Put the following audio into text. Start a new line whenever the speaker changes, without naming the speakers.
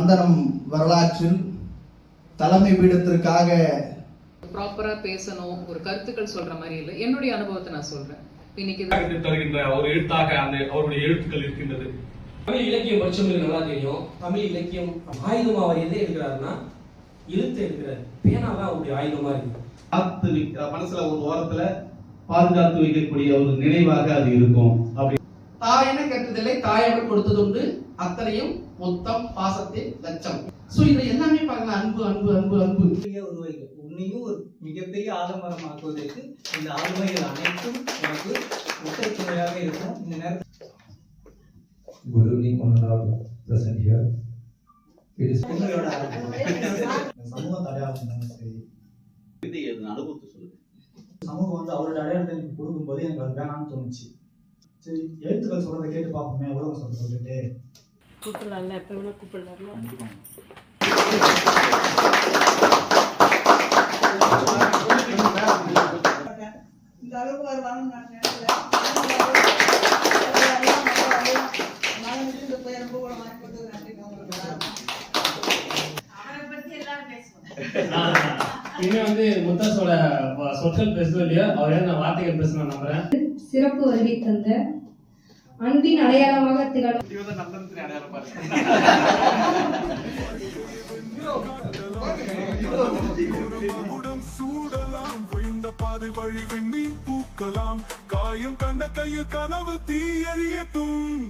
அந்தரம் வரலாற்றில் தலைமை பீடத்திற்காக
ப்ராப்பரா பேசணும், ஒரு கருத்துக்கள் சொல்ற மாதிரி இல்லை. என்னுடைய அனுபவத்தை நான் சொல்றேன். இன்னைக்கு
தருகின்ற ஒரு எழுத்தாக அந்த அவருடைய எழுத்துக்கள் இருக்கின்றது.
தமிழ் இலக்கியம் படிச்சவங்களுக்கு நல்லா தெரியும். தமிழ் இலக்கியம் ஆயுதமா அவர் எதை எடுக்கிறாருன்னா எழுத்து எடுக்கிறாரு. பேனாதான் அவருடைய ஆயுதமா இருக்கு.
மனசுல ஒரு ஓரத்துல பாதுகாத்து வைக்கக்கூடிய ஒரு நினைவாக அது இருக்கும். அப்படி
தாயென கட்டுதலை தாயவர் கொடுத்ததுண்டு, அத்தனையும் மொத்தம் பாசத்தின் லட்சம். சோ இது எல்லாமே பாருங்க, அன்பு அன்பு அன்பு அன்பு.
உன்னையும் ஒரு மிகப்பெரிய ஆலமரமாக்குவதற்கு இந்த ஆளுமைகள் அனைத்தும் எனக்கு ஒற்றைத்துணையாக இருக்கும். இந்த நேரத்தில்
Good evening, honorable present here. It is
சமூக அடையாளம் சரி,
அனுபவத்தை சொல்லுங்க.
சமூகம் வந்து அவரோட அடையாளத்தை எனக்கு கொடுக்கும்போது எனக்கு அது வேணாம்னு தோணுச்சு. சரி, எழுத்துக்கள் சொல்றதை கேட்டு பார்ப்போமே, எவ்வளவு சொல்லிட்டு
கூப்பிடலாம்ல, எப்ப வேணா கூப்பிடலாம்ல.
இந்த அளவுக்கு வருவாங்க நான் நினைக்கல. போய் ரொம்ப கூட வாங்கி கொடுத்து நன்றி. அவரை பத்தி எல்லாம் பேசுவோம்.
இன்னும் வந்து முத்தாஸோட சொற்கள் பேசணும் இல்லையா, அவர் என்ன வார்த்தைகள் பேசணும் நம்புறேன்.
சிறப்பு வருகை தந்த அன்பின் அடையாளமாக திகழும்
காயம் கண்ட கையில் கனவு தீயறியட்டும்.